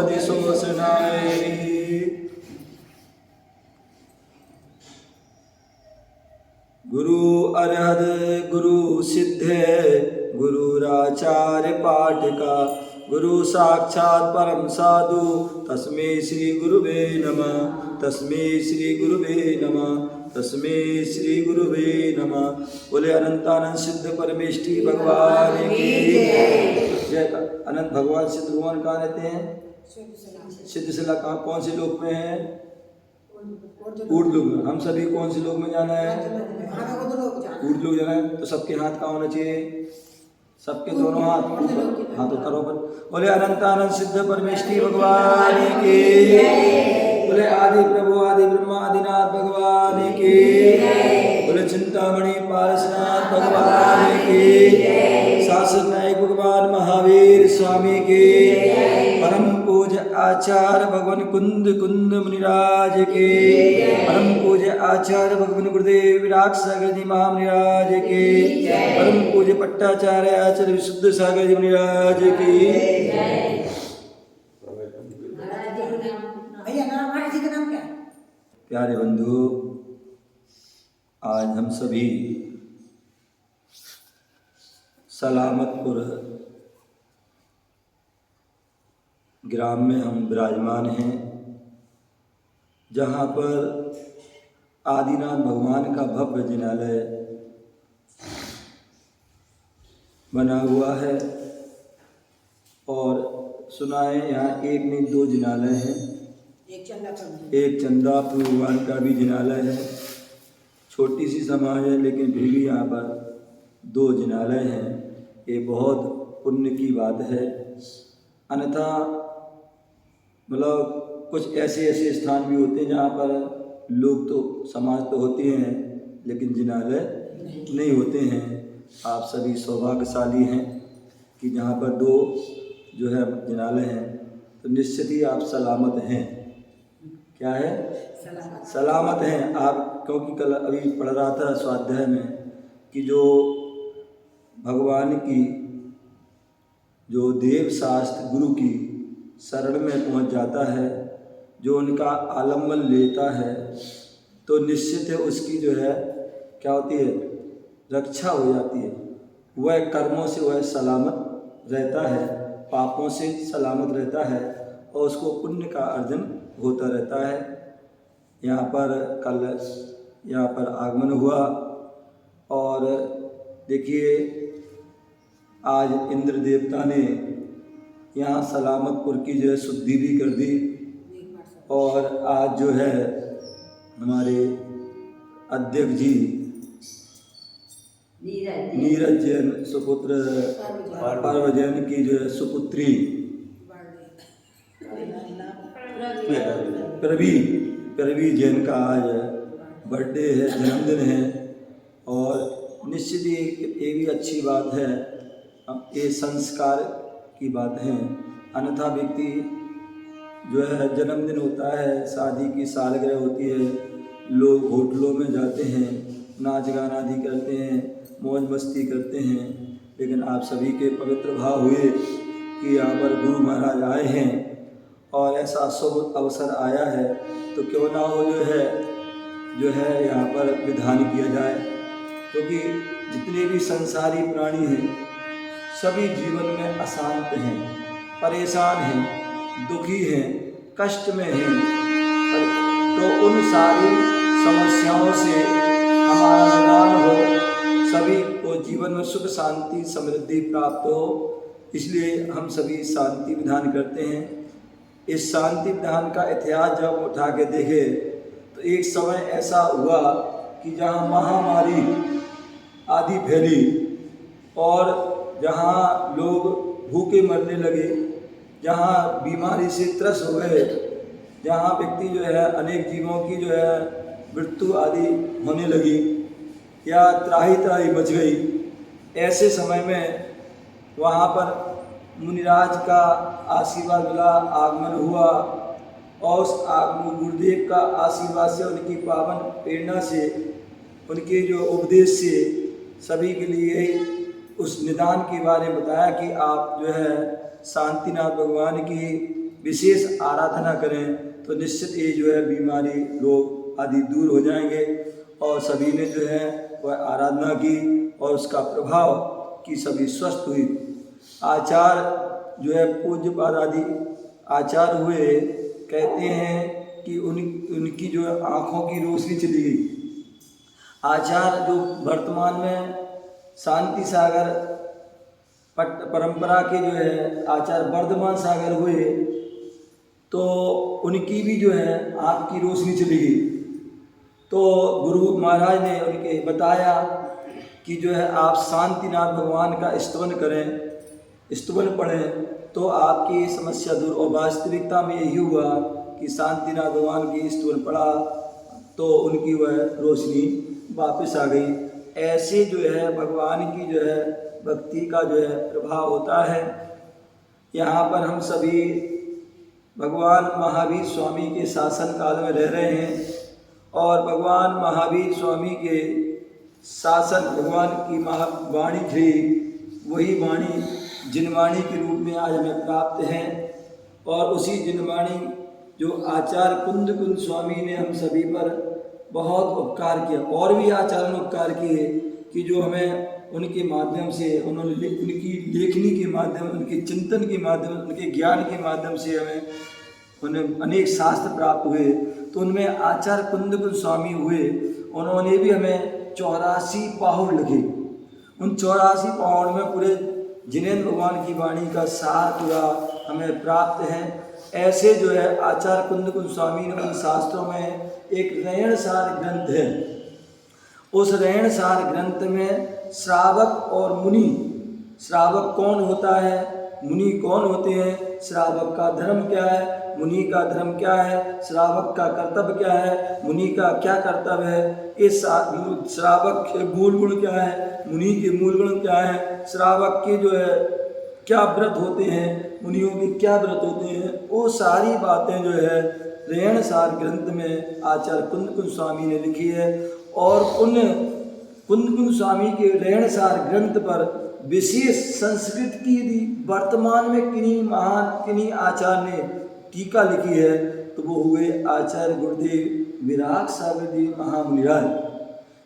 दिशो सुनाए। गुरु अरहद गुरु सिद्धे गुरुराचार्य पाठका गुरु साक्षात् परम साधु तस्मै श्री गुरुवे नमः। तस्मै श्री गुरुवे नमः। तस्मै श्री गुरुवे नमः। बोले अनंतानंद सिद्ध परमेष्ठी भगवान की जय। अनंत भगवान सिद्ध भगवान कहाँ रहते हैं? सिद्धशिला कहाँ, कौन से लोक में है? ऊर्ध्व लोक में। हम सभी कौन से लोक में जाना है? ऊर्ध्व लोक जाना है। तो सबके हाथ कहाँ होना चाहिए? सबके दोनों हाथ हाँ तो करो पर। बोले अनंतानंद सिद्ध परमेष्ठी भगवान की। बोले आदि प्रभु आदि ब्रह्मा आदिनाथ भगवान की। बोले चिंतामणि पारसनाथ भगवान की। शासक नायक भगवान महावीर स्वामी के। परम पूज्य आचार्य भगवान कुंद कुंद मुनिराज के। परम पूज्य आचार्य भगवान गुरुदेव विराट सागर जी महामुनिराज के। परम पूज्य पट्टाचार्य आचार्य विशुद्ध सागर जी मुनिराज की। प्यारे बंधु, आज हम सभी सलामतपुर ग्राम में हम विराजमान हैं, जहाँ पर आदिनाथ भगवान का भव्य जिनालय बना हुआ है। और सुना है यहाँ एक नहीं दो जिनालय हैं। एक चंदापुर भगवान का भी जिनालय है। छोटी सी समाज है लेकिन फिर भी यहाँ पर दो जिनालय हैं। ये बहुत पुण्य की बात है। अन्यथा मतलब कुछ ऐसे ऐसे स्थान भी होते हैं जहाँ पर लोग तो समाज तो होती हैं लेकिन जिनालय नहीं होते हैं। आप सभी सौभाग्यशाली हैं कि जहाँ पर दो जो है जिनालय हैं, तो निश्चित ही आप सलामत हैं। क्या है? सलामत हैं आप। क्योंकि कल अभी पढ़ रहा था स्वाध्याय में कि जो भगवान की जो देव शास्त्र गुरु की शरण में पहुंच जाता है, जो उनका आलम्बन लेता है, तो निश्चित है उसकी जो है क्या होती है? रक्षा हो जाती है। वह कर्मों से वह सलामत रहता है, पापों से सलामत रहता है और उसको पुण्य का अर्जन होता रहता है। यहाँ पर कल यहाँ पर आगमन हुआ और देखिए आज इंद्र देवता ने यहाँ सलामतपुर की जो है शुद्धि भी कर दी। और आज जो है हमारे अध्यक्ष जी नीरज जैन सुपुत्र पार्वती जैन की जो है सुपुत्री प्रवी जैन का आज बर्थडे है, जन्मदिन है। और निश्चित ये भी अच्छी बात है, ये संस्कार की बात है। अन्यथा व्यक्ति जो है जन्मदिन होता है, शादी की सालगिरह होती है, लोग होटलों में जाते हैं, नाच गाना आदि करते हैं, मौज मस्ती करते हैं। लेकिन आप सभी के पवित्र भाव हुए कि यहाँ पर गुरु महाराज आए हैं और ऐसा शुभ अवसर आया है, तो क्यों ना हो जो है यहाँ पर विधान किया जाए। क्योंकि जितने भी संसारी प्राणी हैं सभी जीवन में अशांत हैं, परेशान हैं, दुखी हैं, कष्ट में हैं। तो उन सारी समस्याओं से हमारा निदान हो, सभी को जीवन में सुख शांति समृद्धि प्राप्त हो। इसलिए हम सभी शांति विधान करते हैं। इस शांति विधान का इतिहास जब उठा के देखे तो एक समय ऐसा हुआ कि जहाँ महामारी आदि फैली और जहाँ लोग भूखे मरने लगे, जहाँ बीमारी से त्रस्त हो गए, जहाँ व्यक्ति जो है अनेक जीवों की जो है मृत्यु आदि होने लगी या त्राही त्राही बच गई, ऐसे समय में वहाँ पर मुनिराज का आशीर्वाद मिला, आगमन हुआ। और उस आगमन गुरुदेव का आशीर्वाद से, उनकी पावन प्रेरणा से, उनके जो उपदेश से सभी के लिए उस निदान के बारे में बताया कि आप जो है शांतिनाथ भगवान की विशेष आराधना करें तो निश्चित ये जो है बीमारी रोग आदि दूर हो जाएंगे। और सभी ने जो है वह आराधना की और उसका प्रभाव कि सभी स्वस्थ हुई। आचार जो है पूज्यपाद आदि आचार हुए, कहते हैं कि उनकी जो है आँखों की रोशनी चली गई। आचार जो वर्तमान में शांति सागर परंपरा के जो है आचार्य वर्धमान सागर हुए, तो उनकी भी जो है आँख की रोशनी चली गई। तो गुरु महाराज ने उनके बताया कि जो है आप शांतिनाथ भगवान का स्तवन करें, स्तवन पढ़ें तो आपकी समस्या दूर। और वास्तविकता में यही हुआ कि शांतिनाथ भगवान की स्तवन पढ़ा तो उनकी वह रोशनी वापस आ गई। ऐसे जो है भगवान की जो है भक्ति का जो है प्रभाव होता है। यहाँ पर हम सभी भगवान महावीर स्वामी के शासन काल में रह रहे हैं और भगवान महावीर स्वामी के शासन भगवान की वाणी थी, वही वाणी जिनवाणी के रूप में आज हमें प्राप्त है। और उसी जिनवाणी जो आचार्य कुंद स्वामी ने हम सभी पर बहुत उपकार किया, और भी आचार्य ने उपकार किए कि जो हमें उनके माध्यम से उन्होंने उनकी लेखनी के माध्यम, उनके चिंतन के माध्यम, उनके ज्ञान के माध्यम से हमें उन्हें अनेक शास्त्र प्राप्त हुए। तो उनमें आचार्य कुंद स्वामी हुए, उन्होंने भी हमें 84 पाहुड़ लिखे। उन 84 पाहुड़ में पूरे जिनेंद्र भगवान की वाणी का सार पूरा हमें प्राप्त है। ऐसे जो है आचार्य कुंद स्वामी ने उन शास्त्रों में एक रैण सार ग्रंथ है। उस रैण सार ग्रंथ में श्रावक और मुनि, श्रावक कौन होता है, मुनि कौन होते हैं, श्रावक का धर्म क्या है, मुनि का धर्म क्या है, श्रावक का कर्तव्य क्या है, मुनि का क्या कर्तव्य है, इस श्रावक के मूल गुण क्या है, मुनि के मूल गुण क्या है, श्रावक के जो है क्या व्रत होते हैं, मुनियों के क्या व्रत होते हैं, वो सारी बातें जो है रैण सार ग्रंथ में आचार्य कुंद स्वामी ने लिखी है। और उन कुंद स्वामी के रैण सार ग्रंथ पर विशेष संस्कृत की यदि वर्तमान में किन्हीं आचार्य ने टीका लिखी है तो वो हुए आचार्य गुरुदेव विराग सागर जी महामुनिराज,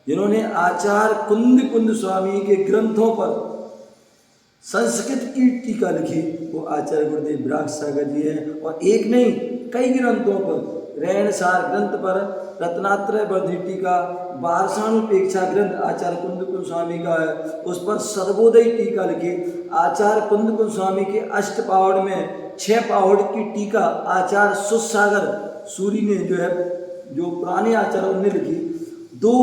जिन्होंने आचार्य कुंद स्वामी के ग्रंथों पर संस्कृत की टीका लिखी, वो आचार्य गुरुदेव विराग सागर जी हैं। और एक नहीं कई ग्रंथों पर, रैण सार ग्रंथ पर रत्नात्रय वर्धी टीका, वार्षानुपेक्षा ग्रंथ आचार्य कुंद स्वामी का है, उस पर सर्वोदय टीका लिखी। आचार्य कुंद स्वामी के अष्ट पहाड़ में 6 पहाड़ की टीका आचार्य सुसागर सूरी ने जो है, जो पुराने आचार्य उनने लिखी। 2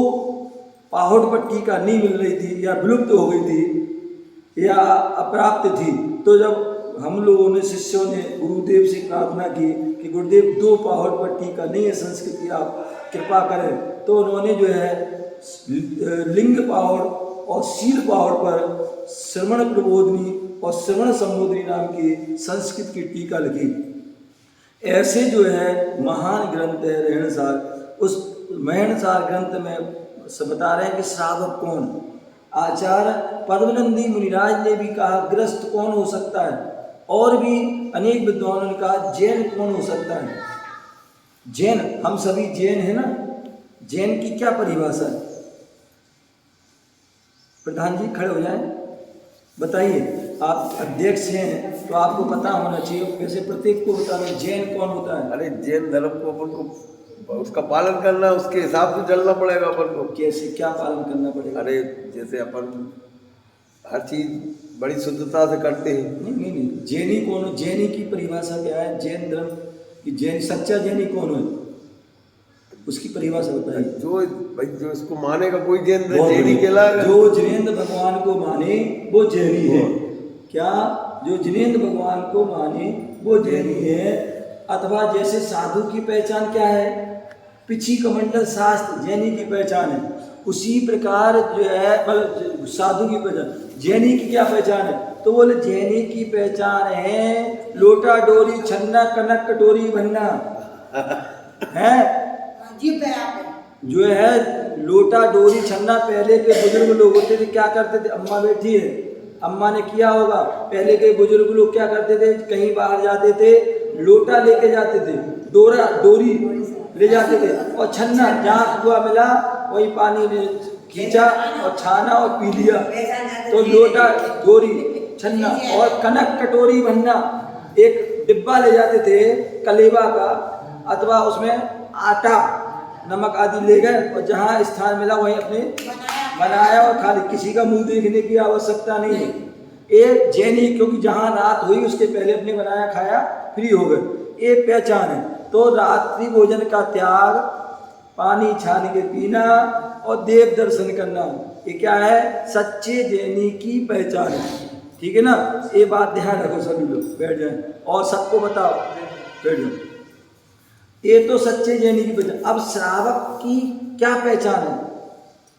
पहाड़ पर टीका नहीं मिल रही थी या विलुप्त हो गई थी या अप्राप्त थी, तो जब हम लोगों ने शिष्यों ने गुरुदेव से प्रार्थना की कि गुरुदेव 2 पहाड़ पर टीका नहीं है संस्कृत की, आप कृपा करें, तो उन्होंने जो है लिंग पहाड़ और शील पहाड़ पर श्रवण प्रबोधनी और श्रवण संबोधनी नाम की संस्कृत की टीका लिखी। ऐसे जो है महान ग्रंथ है रैण सार। उस रैण सार ग्रंथ में बता रहे हैं कि श्रावक कौन, आचार्य पद्मनंदी मुनिराज ने भी कहा ग्रस्त कौन हो सकता है, और भी अनेक विद्वानों ने कहा जैन कौन हो सकता है। जैन, हम सभी जैन है ना, जैन की क्या परिभाषा है? प्रधान जी खड़े हो जाएं, बताइए। आप अध्यक्ष हैं तो आपको पता होना चाहिए, वैसे प्रत्येक को बताना जैन कौन होता है। अरे जैन धर्म को अपन को उसका पालन करना, उसके हिसाब से चलना पड़ेगा अपन को। कैसे, क्या पालन करना पड़ेगा? अरे जैसे अपन हर चीज बड़ी शुद्धता से करते हैं। नहीं, जैनी कौन, जैनी की परिभाषा क्या है? जैन धर्म की जैन, सच्चा जैनी कौन है उसकी परिभाषा बताइए। जो इसको मानेगा कोई जैनी कहलाएगा। जो जिनेंद्र भगवान को माने वो जैनी है। क्या? जो जिनेंद्र भगवान को माने वो जैनी है। अथवा जैसे साधु की पहचान क्या है? पिछी कमंडल शास्त्र जैनी की पहचान है। उसी प्रकार जो है साधु की पहचान, जैनी की क्या पहचान है? तो बोले जैनी की पहचान है लोटा डोरी छन्ना कनक कटोरी बनना है जो है। लोटा डोरी छन्ना, पहले के बुजुर्ग लोग होते थे क्या करते थे? अम्मा बैठी है, अम्मा ने किया होगा, पहले के बुजुर्ग लोग क्या करते थे? कहीं बाहर जाते थे लोटा लेके जाते थे, डोरी ले जाते थे, और छन्ना जहाँ कुआं मिला वही पानी ने खींचा और छाना और पी लिया। तो लोटा, डोरी, छन्ना और कनक कटोरी बनना, एक डिब्बा ले जाते थे कलेवा का, अथवा उसमें आटा नमक आदि ले गए और जहाँ स्थान मिला वहीं अपने बनाया और खा ली। किसी का मुंह देखने की आवश्यकता नहीं है। एक जैनी, क्योंकि जहाँ रात हुई उसके पहले अपने बनाया खाया फ्री हो गए, ये पहचान है। तो रात्रि भोजन का त्याग, पानी छान के पीना और देव दर्शन करना, ये क्या है? सच्चे जैनी की पहचान है। ठीक है ना? ये बात ध्यान रखो सभी लोग, बैठ जाए और सबको बताओ, बैठ जाओ। ये तो सच्चे जैनी की पहचान। अब श्रावक की क्या पहचान है?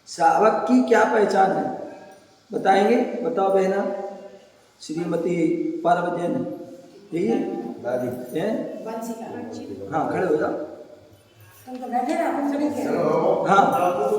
श्रावक की क्या पहचान है बताएंगे? बताओ बहना। श्रीमती पार्वती जैन, यही है? हाँ, खड़े हो जाओ। हाँ,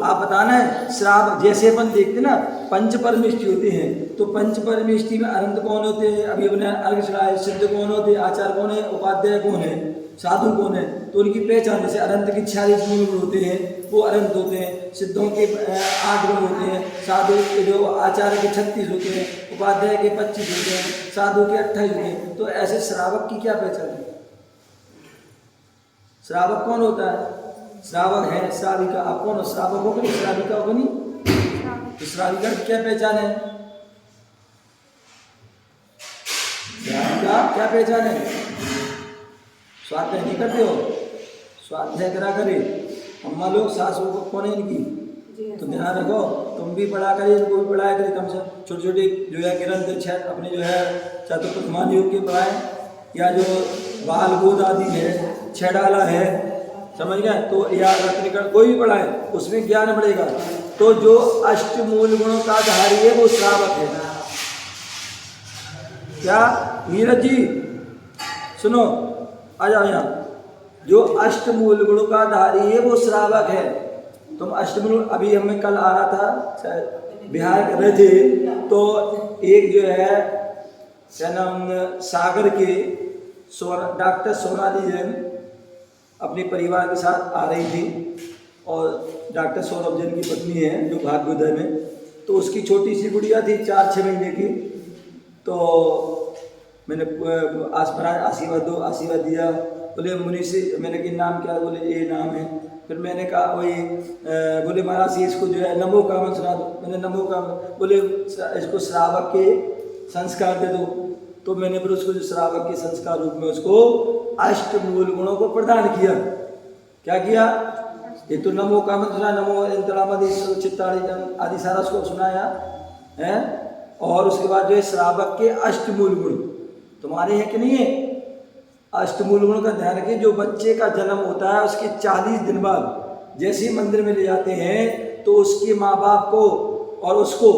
आप बताना है। श्रावक जैसे अपन देखते ना पंच परमेष्टि होते हैं, तो पंच परमेष्टि में अनंत कौन होते हैं? अभी अपने अर्घ चढ़ाए, सिद्ध कौन होते हैं? आचार्य कौन है? उपाध्याय कौन है? साधु कौन है? तो उनकी पहचान, जैसे अनंत के 46 मूल गुण होते हैं, वो अनंत होते हैं। सिद्धों के 8 गुण होते हैं, साधु के जो आचार्य के 36 होते हैं, उपाध्याय के 25 होते हैं, साधु के 28 होते हैं। तो ऐसे श्रावक की क्या पहचान है? श्रावक कौन होता है? श्रावक है श्राविका। आप कौन हो? श्रावक हो नहीं, श्राविका हो नहीं? तो श्राविका की क्या पहचान है? श्राविका क्या पहचान है? स्वाध्याय नहीं करते हो? स्वाध्याय करा करे। अम्मा लोग, सासू को कौन है इनकी? तो ध्यान रखो, तुम भी पढ़ा करे, इनको भी पढ़ाया करे। कम से छोटे छोटे जो है ग्रंथ अपने जो है चतुर्प्रथमान योग के पढ़ाए, या जो बाल गोद आदि है, छेडाला है, समझ गए? तो या रत्निकरण कोई भी पढ़ाए, उसमें ज्ञान बढ़ेगा। तो जो अष्टमूल गुणों का धारी है वो श्रावक है। क्या नीरज जी सुनो, आ जाओ यहाँ। जो अष्टमूल गुणों का धारी है वो श्रावक है। तुम अष्टमूल, अभी हमें कल आ रहा था, शायद बिहार कर रहे थे, तो एक जो है क्या नाम, सागर के डॉक्टर सोनाली जैन अपने परिवार के साथ आ रही थी, और डॉक्टर सौरभ जैन की पत्नी है जो भाग्योदय में, तो उसकी छोटी सी गुड़िया थी 4-6 महीने की। तो मैंने आशीर्वाद दिया। बोले मुनि से, मैंने कि नाम क्या? बोले ये नाम है। फिर मैंने कहा वही, बोले महाराज से इसको जो है नमो कामन सुना दो। मैंने नमो कामन, बोले इसको श्रावक के संस्कार दे दो। तो मैंने फिर उसको जो श्रावक के संस्कार रूप में उसको अष्टमूल गुणों को प्रदान किया। क्या किया? ये तो नमो कामन सुना, नमो इंतरामदि चित्ताड़ी आदि सारा उसको सुनाया है। और उसके बाद जो है श्रावक के अष्टमूल गुण तुम्हारे हैं कि नहीं है? अष्टमूल गुण का ध्यान रखिए। जो बच्चे का जन्म होता है उसके 40 दिन बाद जैसे ही मंदिर में ले जाते हैं, तो उसके माँ बाप को और उसको,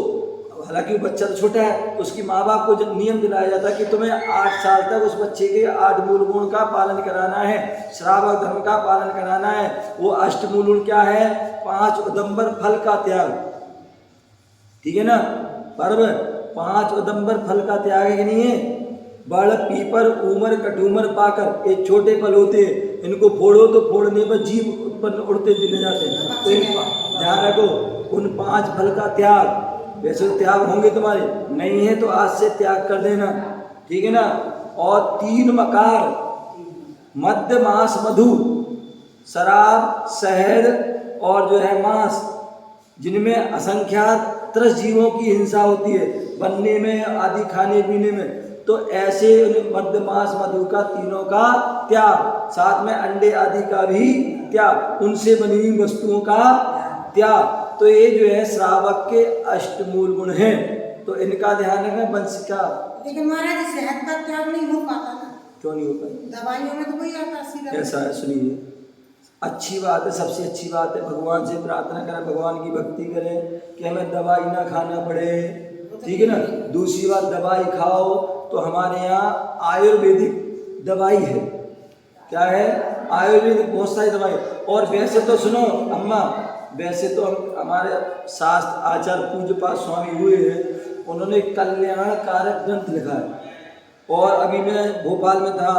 हालांकि वो बच्चा तो छोटा है, उसकी माँ बाप को नियम दिलाया जाता है कि तुम्हें 8 साल तक उस बच्चे के 8 मूल गुण का पालन कराना है, श्रावक धर्म का पालन कराना है। वो अष्टमूल गुण क्या है? 5 उदंबर फल का त्याग, ठीक है ना? पर्व 5 उदंबर फल का त्याग है कि नहीं है? बड़, पीपर, उमर, कटूमर, पाकर, ये छोटे फल होते हैं, इनको फोड़ो तो फोड़ने पर जीव उत्पन्न उड़ते दिले जाते हैं। तो ध्यान रखो, उन 5 फल का त्याग। वैसे तो त्याग होंगे तुम्हारे, नहीं है तो आज से त्याग कर देना, ठीक है ना? और 3 मकार, मध्य, मांस, मधु, शराब, शहद और जो है मांस, जिनमें असंख्यात 30 जीवों की हिंसा होती है बनने में आदि, खाने पीने में। तो ऐसे मध्य, मांस, मधु का तीनों का त्याग, साथ में अंडे आदि का भी त्याग, उनसे बनी हुई वस्तुओं का त्याग। तो ये जो है श्रावक के अष्टमूल गुण हैं, तो इनका ध्यान रखना। वंश का, लेकिन महाराज सेहत का त्याग नहीं हो पाता ना? क्यों नहीं हो पाता? दवाइयों में तो कोई आता सीधा। ऐसा है, सुनिए, अच्छी बात है, सबसे अच्छी बात है। भगवान से प्रार्थना करें, भगवान की भक्ति करें कि हमें दवाई ना खाना पड़े, ठीक है ना? दूसरी बात, दवाई खाओ तो हमारे यहाँ आयुर्वेदिक दवाई है। क्या है? आयुर्वेदिक बहुत सारी दवाई। और वैसे तो सुनो अम्मा, वैसे तो हमारे शास्त्र आचार्य पूज्य पाद स्वामी हुए हैं, उन्होंने कल्याण कारक ग्रंथ लिखा है। और अभी मैं भोपाल में था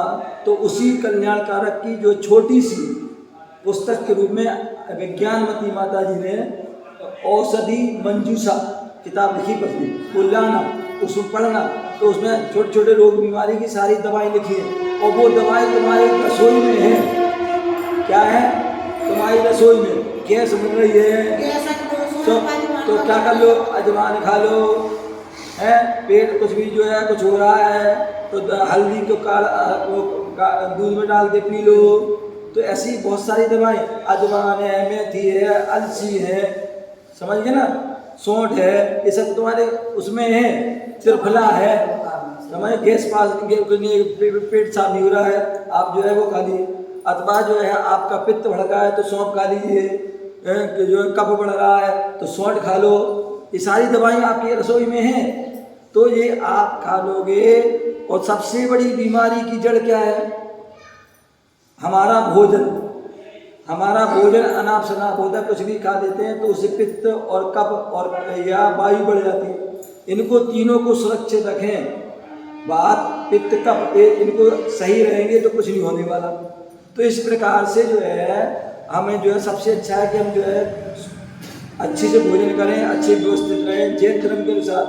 तो उसी कल्याणकारक की जो छोटी सी पुस्तक के रूप में विज्ञानमती माता जी ने औषधि मंजूषा किताब लिखी पतली, वो लाना, उसमें पढ़ना, तो उसमें छोटे छोटे रोग बीमारी की सारी दवाई लिखी है और वो दवाई तुम्हारी रसोई में है। क्या है? तुम्हारी रसोई में गैस मिल रही है तो क्या कर लो, अजवाइन खा लो, है पेट कुछ भी जो है कुछ हो रहा है तो हल्दी को दूध में डाल के पी लो। तो ऐसी बहुत सारी दवाएं, अजवाइन है, मेथी है, अलसी है, समझ गए ना, सौंठ है, ये सब तुम्हारे उसमें है, त्रिफला है, समझ, गैस पास पेट साफ नहीं हो रहा है, आप जो है वो खा लीजिए। अथवा जो है आपका पित्त भड़का है तो सौंफ खा लीजिए, जो है कफ बढ़ रहा है तो सौंठ खा लो। ये सारी दवाएं आपकी रसोई में हैं तो ये आप खा लोगे। और सबसे बड़ी बीमारी की जड़ क्या है? हमारा भोजन। हमारा भोजन अनाप शनाप होता है, कुछ भी खा देते हैं तो उससे पित्त और कफ और या वायु बढ़ जाती है। इनको तीनों को सुरक्षित रखें, बात पित्त कफ इनको सही रहेंगे तो कुछ नहीं होने वाला। तो इस प्रकार से जो है हमें जो है सबसे अच्छा है कि हम जो है अच्छे से भोजन करें, अच्छे व्यवस्थित रहें। जैन धर्म के अनुसार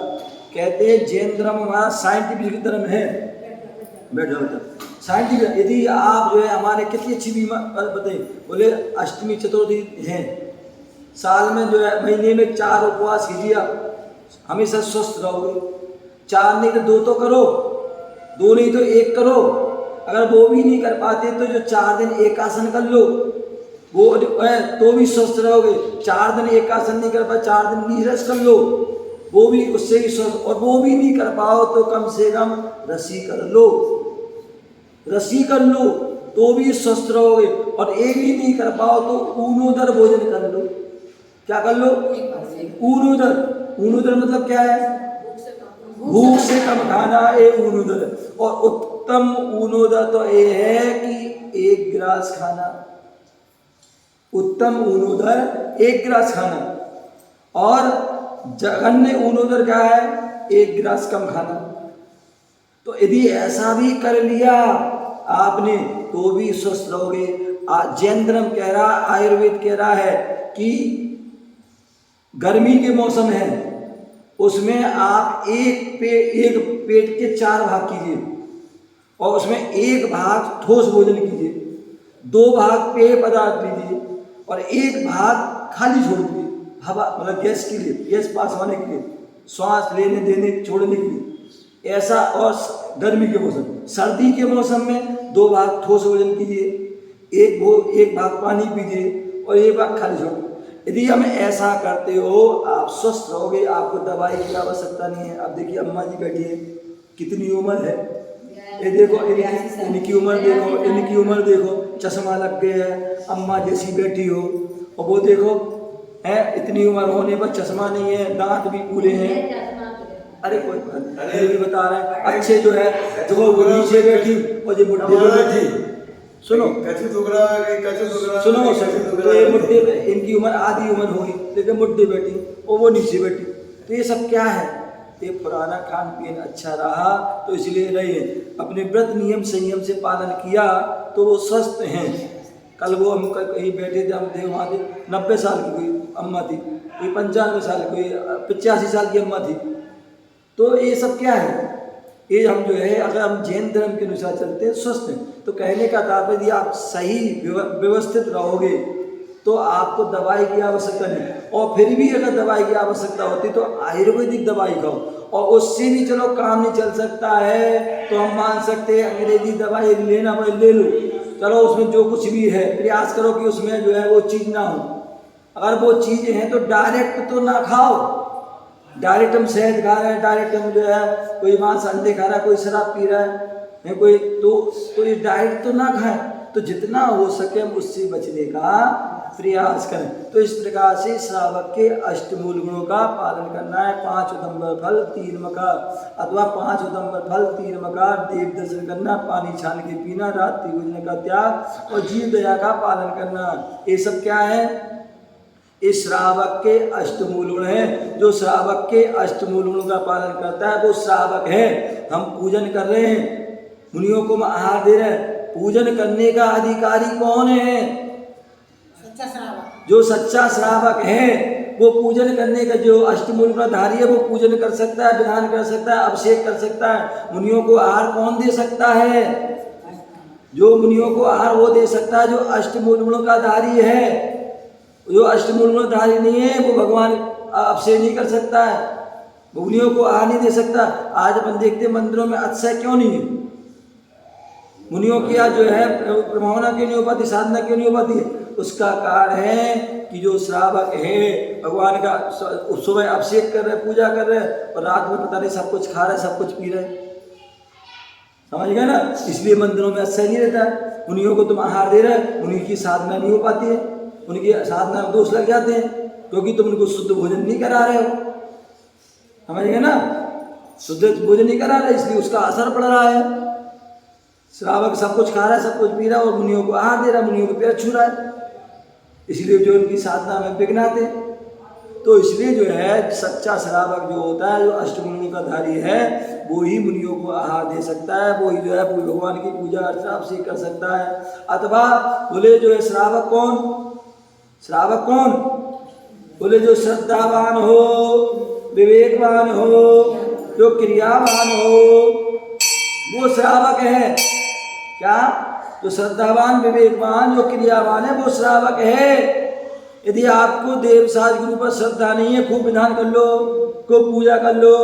कहते हैं, जैन धर्म हमारा साइंटिफिक धर्म है। बैठ जाओ साइंटिफिक। यदि आप जो है हमारे कितनी अच्छी बीमार बताइए, बोले अष्टमी चतुर्थी है, साल में जो है महीने में 4 उपवास कीजिए, आप हमेशा स्वस्थ रहोगे। 4 नहीं तो 2 तो करो, 2 नहीं तो 1 करो। अगर वो भी नहीं कर पाते तो जो 4 दिन एक आसन कर लो, वो तो भी स्वस्थ रहोगे। 4 दिन एक आसन नहीं कर पाए, 4 दिन नीरस कर लो, वो भी उससे भी स्वस्थ। और वो भी नहीं कर पाओ तो कम से कम रस्सी कर लो, रस्सी कर लो तो भी स्वस्थ रहोगे। और एक भी नहीं कर पाओ तो ऊनोदर भोजन कर लो। क्या कर लो? ऊनोदर। ऊनोदर मतलब क्या है? भूख से कम खाना, ये ऊनोदर। और उत्तम ऊनोदर तो ये है कि 1 गिलास खाना। उत्तम ऊनोदर 1 गिलास खाना। और जघन्य ऊनोदर क्या है? 1 गिलास कम खाना। तो यदि ऐसा भी कर लिया आपने तो भी स्वस्थ रहोगे। जैन धर्म कह रहा, आयुर्वेद कह रहा है कि गर्मी के मौसम है उसमें आप एक पेट के 4 भाग कीजिए और उसमें 1 भाग ठोस भोजन कीजिए, 2 भाग पेय पदार्थ लीजिए और 1 भाग खाली छोड़ दीजिए। हवा मतलब गैस के लिए, गैस पास होने के लिए, श्वास लेने देने छोड़ने के लिए, ऐसा। और गर्मी के मौसम, सर्दी के मौसम में 2 भाग ठोस भोजन कीजिए, 1 भाग पानी पीजिए और 1 भाग खाली छोड़। यदि हम ऐसा करते हो आप स्वस्थ रहोगे, आपको दवाई की आवश्यकता नहीं है। अब देखिए अम्मा जी बैठी है, कितनी उम्र है, ये देखो इनकी उम्र देखो, इनकी उम्र देखो, चश्मा लग गया है, अम्मा जैसी बैठी हो। और वो देखो है इतनी उम्र होने पर चश्मा नहीं है, दांत भी पूरे हैं। अरे कोई बात नहीं, भी बता रहे हैं अच्छे जो है, जो वो नीचे बैठी और ये बुढ़ी बैठी। सुनो सुनो तो ये मुड्ढे पे इनकी उम्र आधी उम्र होगी लेकिन मुड्ढे बैठी और वो नीचे बैठी। तो ये सब क्या है? ये पुराना खान पीन अच्छा रहा तो इसलिए रहे, अपने व्रत नियम संयम से पालन किया तो वो स्वस्थ हैं। कल वो हम कहीं बैठे थे, हम थे वहाँ थे, 90 साल की कोई अम्मा थी, कोई 95 साल की, कोई 85 साल की अम्मा थी। तो ये सब क्या है? ये हम जो है अगर हम जैन धर्म के अनुसार चलते हैं स्वस्थ हैं। तो कहने का तात्पर्य यदि आप सही व्यवस्थित रहोगे तो आपको दवाई की आवश्यकता नहीं। और फिर भी अगर दवाई की आवश्यकता होती तो आयुर्वेदिक दवाई खाओ, और उससे भी चलो काम नहीं चल सकता है तो हम मान सकते हैं अंग्रेजी दवाई लेना हो ले लो, चलो उसमें जो कुछ भी है प्रयास करो कि उसमें जो है वो चीज़ ना हो। अगर वो चीज़ें हैं तो डायरेक्ट तो ना खाओ। डायरेक्ट हम शहद खा रहे हैं, डायरेक्ट हम जो है कोई मांस अंडे खा रहा है, कोई शराब पी रहा है कोई, तो ये डायरेक्ट तो ना खाएं। तो जितना हो सके हम उससे बचने का प्रयास करें। तो इस प्रकार से श्रावक के अष्टमूल गुणों का पालन करना है। 5 उदंबर फल 3 मकार, अथवा 5 उदंबर फल 3 मकार, देव दर्शन करना, पानी छान के पीना, रात्रि भोजन का त्याग और जीव दया का पालन करना। ये सब क्या है? इस श्रावक के अष्टमूल गुण हैं। जो श्रावक के अष्टमूल गुणों का पालन करता है वो श्रावक है। हम पूजन कर रहे हैं, मुनियों को आहार दे रहे हैं, पूजन करने का अधिकारी कौन है? सच्चा श्रावक। जो सच्चा श्रावक है वो पूजन करने का, जो अष्टमूल गुणधारी है वो पूजन कर सकता है, विधान कर सकता है, अभिषेक कर सकता है। मुनियों को आहार कौन दे सकता है? जो मुनियों को आहार वो दे सकता है जो अष्टमूल गुणों का धारी है। जो अष्टमूल गुणधारी नहीं है वो भगवान अभिषेक नहीं कर सकता है, मुनियों को आहार नहीं दे सकता। आज अपन देखते हैं मंदिरों में अतिशय क्यों नहीं है? मुनियों की आज जो है ब्रह्मणा क्यों नहीं हो पाती, साधना क्यों नहीं हो पाती है? उसका कारण है कि जो श्रावक है भगवान का सुबह अभिषेक कर रहे, पूजा कर रहे और रात में पता नहीं सब कुछ खा रहे, सब कुछ पी रहे। समझ गए ना? इसलिए मंदिरों में अच्छा नहीं रहता है। मुनियों को तुम आहार दे रहे, उन्हीं की साधना नहीं हो पाती है, उनकी साधना में दोष लग जाते हैं, क्योंकि तुम उनको शुद्ध भोजन नहीं करा रहे हो। समझ गए ना? शुद्ध भोजन नहीं करा रहे, इसलिए उसका असर पड़ रहा है। श्रावक सब कुछ खा रहा है, सब कुछ पी रहा है और मुनियों को आहार दे रहा है, मुनियों को पैर छू रहा है, इसलिए जो उनकी साधना में विघ्न आते। तो इसलिए जो है सच्चा श्रावक जो होता है, जो अष्टमुनियों का धारी है, वो ही मुनियों को आहार दे सकता है, वो ही जो है भगवान की पूजा अर्चना अभिषेक कर सकता है। अथवा बोले जो है श्रावक कौन? श्रावक कौन? बोले जो श्रद्धावान हो, विवेकवान हो, जो क्रियावान हो, वो श्रावक है। क्या? जो श्रद्धावान, विवेकवान, जो क्रियावान है वो श्रावक है। यदि आपको देव साज गुरु पर श्रद्धा नहीं है, खूब विधान कर लो, खूब पूजा कर लो,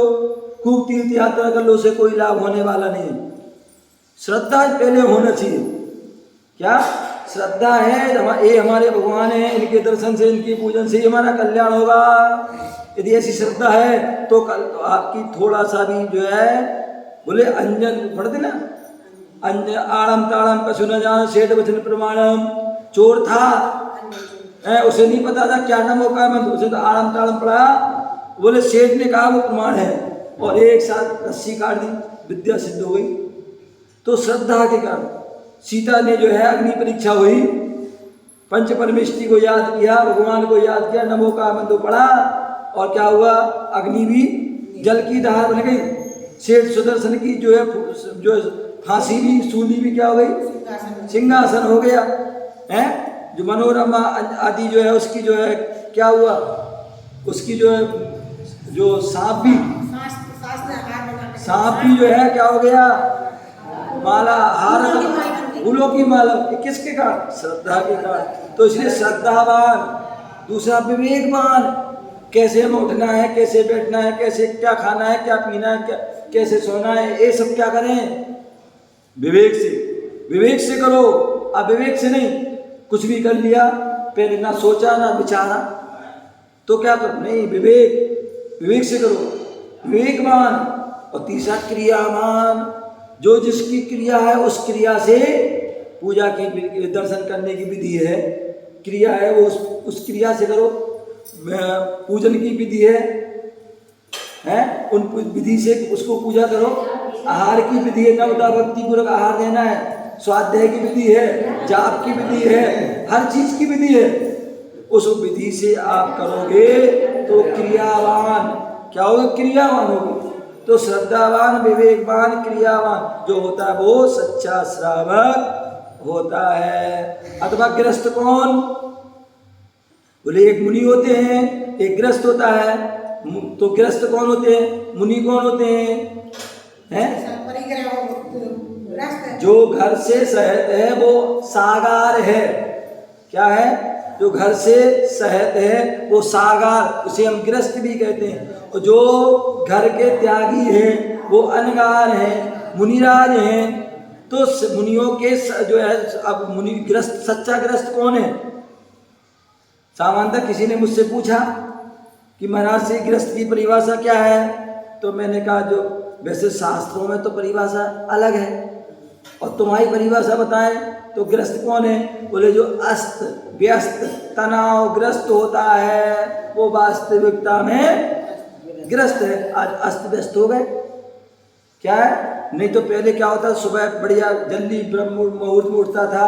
खूब तीर्थ यात्रा कर लो, उसे कोई लाभ होने वाला नहीं है। श्रद्धा पहले होना चाहिए। क्या? श्रद्धा है, ये हमारे भगवान हैं, इनके दर्शन से, इनकी पूजन से हमारा कल्याण होगा। यदि ऐसी श्रद्धा है तो कल तो आपकी थोड़ा सा भी जो है बोले अंजन पढ़ते ना, अन्य आड़म ताड़म कछु न जान सेठ वचन प्रमाणम। चोर था, उसे नहीं पता था क्या नाम होगा, मैं उसे तो आड़म ताड़म पढ़ा, बोले सेठ ने कहा वो प्रमाण है, और एक साथ रस्सी काट दी, विद्या सिद्ध हो गई। तो श्रद्धा के कारण सीता ने जो है अग्नि परीक्षा हुई, पंच परमेष्टि को याद किया, भगवान को याद किया, नमो का मंत्र पढ़ा, और क्या हुआ? अग्नि भी जल की धार बन गई। सेठ सुदर्शन की जो है फांसी भी, सूली भी क्या हो गई? सिंहासन हो गया है। जो मनोरमा आदि जो है उसकी जो है क्या हुआ? उसकी जो है जो सांप भी जो है क्या हो गया? माला, हार, फूलों की माला। किसके कारण? श्रद्धा के कारण। तो इसलिए श्रद्धावान, दूसरा विवेकवान, कैसे हमें उठना है, कैसे बैठना है, कैसे क्या खाना है, क्या पीना है, क्या कैसे सोना है, ये सब क्या करें? विवेक से। विवेक से करो, अविवेक से नहीं। कुछ भी कर लिया, पहले ना सोचा ना विचारा, तो क्या करो? नहीं, विवेक से करो, विवेकवान। और तीसरा क्रियावान, जो जिसकी क्रिया है उस क्रिया से पूजा की, दर्शन करने की विधि है, क्रिया है वो उस क्रिया से करो। पूजन की विधि है, उन विधि से उसको पूजा करो। आहार की विधि है, नवता भक्ति पूर्वक आहार देना है। स्वाध्याय की विधि है, जाप की विधि है, हर चीज की विधि है। उस विधि से आप करोगे तो क्रियावान क्या होगा? क्रियावान होगी। तो श्रद्धावान, विवेकवान, क्रियावान जो होता है वो सच्चा श्रावक होता है। अथवा गृहस्थ कौन? बोले एक मुनि होते हैं, एक गृहस्थ होता है। तो गृहस्थ कौन होते हैं? मुनि कौन होते हैं? जो घर से सहत है वो सागार है। क्या है? जो घर से सहत है वो सागार, उसे हम गृहस्थ भी कहते हैं। और जो घर के त्यागी हैं वो अनगार हैं, मुनिराज हैं। तो मुनियों के जो है, अब मुनि गृहस्थ, सच्चा गृहस्थ कौन है? सामान्यतः किसी ने मुझसे पूछा कि महाराज से गृहस्थ की परिभाषा क्या है, तो मैंने कहा जो वैसे शास्त्रों में तो परिभाषा अलग है, और तुम्हारी परिभाषा बताएं तो गृहस्थ कौन है? बोले जो अस्त व्यस्त तनावग्रस्त होता है वो वास्तविकता में गृहस्थ है। आज अस्त व्यस्त हो गए। क्या है? नहीं तो पहले क्या होता, सुबह बढ़िया जल्दी ब्रह्म मुहूर्त में उठता था,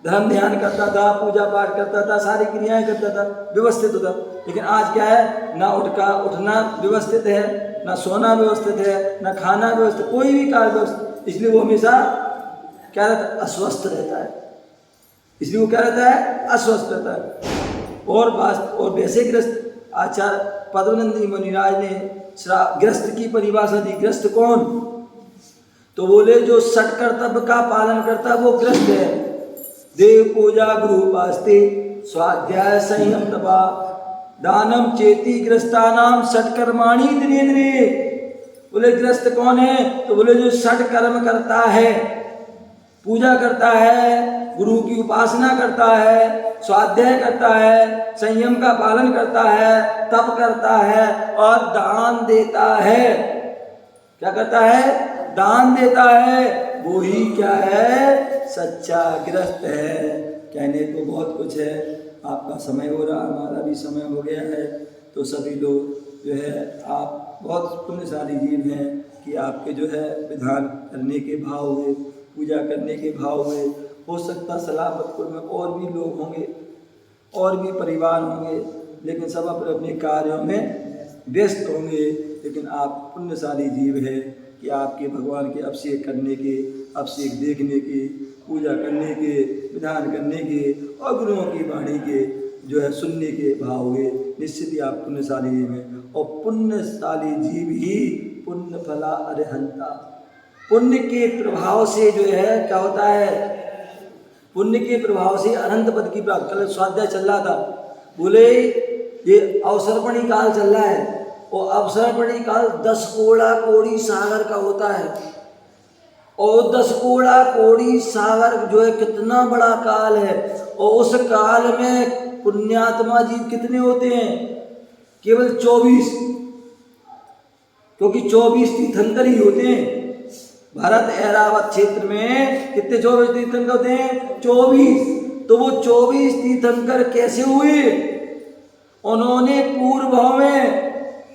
धर्म ध्यान करता था, पूजा पाठ करता था, सारी क्रियाएं करता था, व्यवस्थित होता। लेकिन आज क्या है, ना उठना व्यवस्थित है, ना सोना व्यवस्थित है, ना खाना व्यवस्थित, कोई भी कार्य व्यवस्थित। इसलिए वो हमेशा क्या रहता है, अस्वस्थ रहता है। इसलिए वो क्या रहता है, अस्वस्थ रहता है। और वैसे ग्रस्त आचार्य पद्मनंदी मुनिराज ने ग्रस्त की परिभाषा दी। ग्रस्त कौन? तो बोले जो षट कर्तव्य का पालन करता है वो ग्रस्त है। देव पूजा, गुरु उपासते, स्वाध्याय, संयम, तपा, दानम चेती ग्रस्तानाम षट कर्माणि दिने दिने। बोले ग्रस्त कौन है? तो बोले जो षट कर्म करता है, पूजा करता है, गुरु की उपासना करता है, स्वाध्याय करता है, संयम का पालन करता है, तप करता है और दान देता है। क्या करता है? दान देता है। वो ही क्या है, सच्चा गृहस्थ है। कहने को बहुत कुछ है, आपका समय हो रहा, हमारा भी समय हो गया है। तो सभी लोग जो है, आप बहुत पुण्यशाली जीव हैं कि आपके जो है विधान करने के भाव हुए, पूजा करने के भाव हुए। हो सकता सलामतपुर में और भी लोग होंगे, और भी परिवार होंगे, लेकिन सब अपने अपने कार्यों में व्यस्त होंगे। लेकिन आप पुण्यशाली जीव हैं कि आपके भगवान के अभिषेक करने के, अभिषेक देखने के, पूजा करने के, विधान करने के और गुरुओं की वाणी के जो है सुनने के भाव हुए। निश्चित ही आप पुण्यशाली जीव हैं। और पुण्यशाली जीव ही पुण्य फला अरहंता। पुण्य के प्रभाव से जो है क्या होता है, पुण्य के प्रभाव से अनंत पद की प्राप्ति। कल स्वाध्याय चल रहा था, बोले ये अवसर्पणी काल चल रहा है, और अवसर्पणी काल 10 कोड़ा कोड़ी सागर का होता है। और 10 कोड़ा कोड़ी सागर जो है कितना बड़ा काल है। और उस काल में पुण्यात्मा जीव कितने होते हैं? केवल 24, क्योंकि 24 तीर्थंकर ही होते हैं। भारत ऐरावत क्षेत्र में कितने 24 तीर्थंकर होते हैं? 24। तो वो 24 तीर्थंकर कैसे हुए? उन्होंने पूर्व भाव में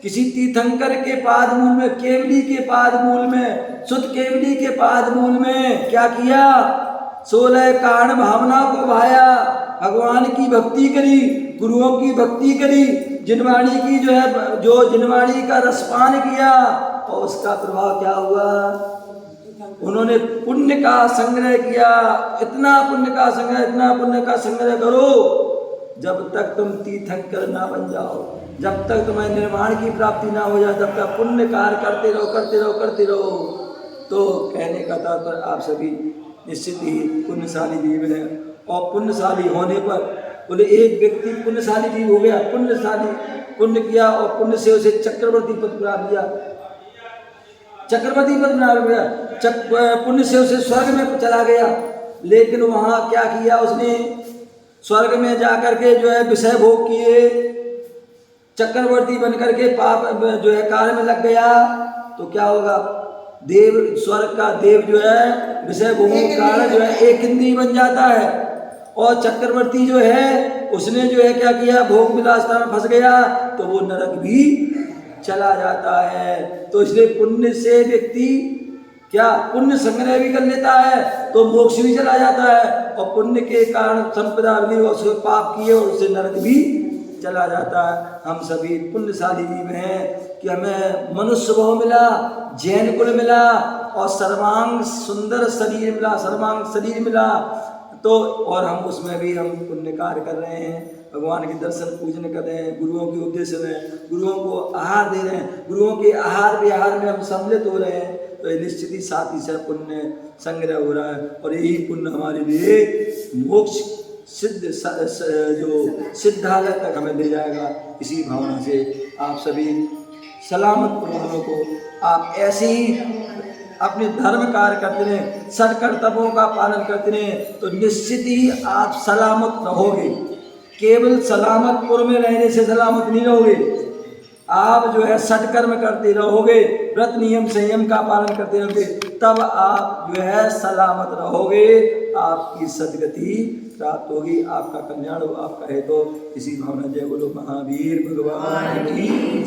किसी तीर्थंकर के पाद मूल में, केवली के पाद मूल में, सुत केवली के पाद मूल में क्या किया? 16 कारण भावना को भाया, भगवान की भक्ति करी, गुरुओं की भक्ति करी, जिनवाणी की जो है, जो जिनवाणी का रसपान किया। और उसका प्रभाव क्या हुआ? उन्होंने पुण्य का संग्रह किया। इतना पुण्य का संग्रह, इतना पुण्य का संग्रह करो, जब तक तुम तीर्थंकर ना बन जाओ, जब तक तुम्हें निर्माण की प्राप्ति ना हो जाए, तब तक पुण्य कार्य करते रहो, करते रहो, करते रहो। तो कहने का तात्पर्य आप सभी निश्चित ही पुण्यशाली जीव हैं। और पुण्यशाली होने पर बोले एक व्यक्ति पुण्यशाली जीव हो गया, पुण्यशाली पुण्य किया और पुण्य से उसे चक्रवर्ती पद प्राप्त किया, चक्रवर्ती पद प्राप्त किया, पुण्य से उसे स्वर्ग में चला गया। लेकिन वहाँ क्या किया उसने? स्वर्ग में जाकर के जो है विषय भोग किए, चक्रवर्ती बनकर के पाप जो है कार्य में लग गया। तो क्या होगा? देव, स्वर्ग का देव जो है विषय भोग के कारण जो है एक इंद्रिय बन जाता है। और चक्रवर्ती जो है उसने जो है क्या किया? भोग विलासता में फंस गया, तो वो नरक भी चला जाता है। तो इसलिए पुण्य से व्यक्ति क्या पुण्य संग्रह भी कर लेता है, तो मोक्ष भी चला जाता है। और पुण्य के कारण संपदा भी, उसके पाप किए और उससे नरक भी चला जाता है। हम सभी पुण्यशाली जीव हैं कि हमें मनुष्य भाव मिला, जैन कुल मिला और सर्वांग सुंदर शरीर मिला, सर्वांग शरीर मिला। तो और हम उसमें भी हम पुण्य कार्य कर रहे हैं, भगवान के दर्शन पूजन कर रहे हैं, गुरुओं के उपदेश दे रहे हैं, गुरुओं को आहार दे रहे हैं, गुरुओं के आहार विहार में हम सम्मिलित हो रहे हैं। तो ये निश्चित ही साथ ही साथ पुण्य संग्रह हो रहा है। और यही पुण्य हमारे लिए मोक्ष सिद्ध जो सिद्धालय तक हमें ले जाएगा। इसी भावना से आप सभी सलामत पुराणों को आप ऐसे ही अपने धर्म कार्य करते रहें, सठ कर्तव्यों का पालन करते रहें, तो निश्चित ही आप सलामत रहोगे। केवल सलामतपुर में रहने से सलामत नहीं रहोगे, आप जो है सत्कर्म करते रहोगे, व्रत नियम संयम का पालन करते रहोगे, तब आप जो है सलामत रहोगे, आपकी सदगति प्राप्त होगी, आपका कल्याण हो, आपका है। तो इसी भावना जय बोलो महावीर भगवान की।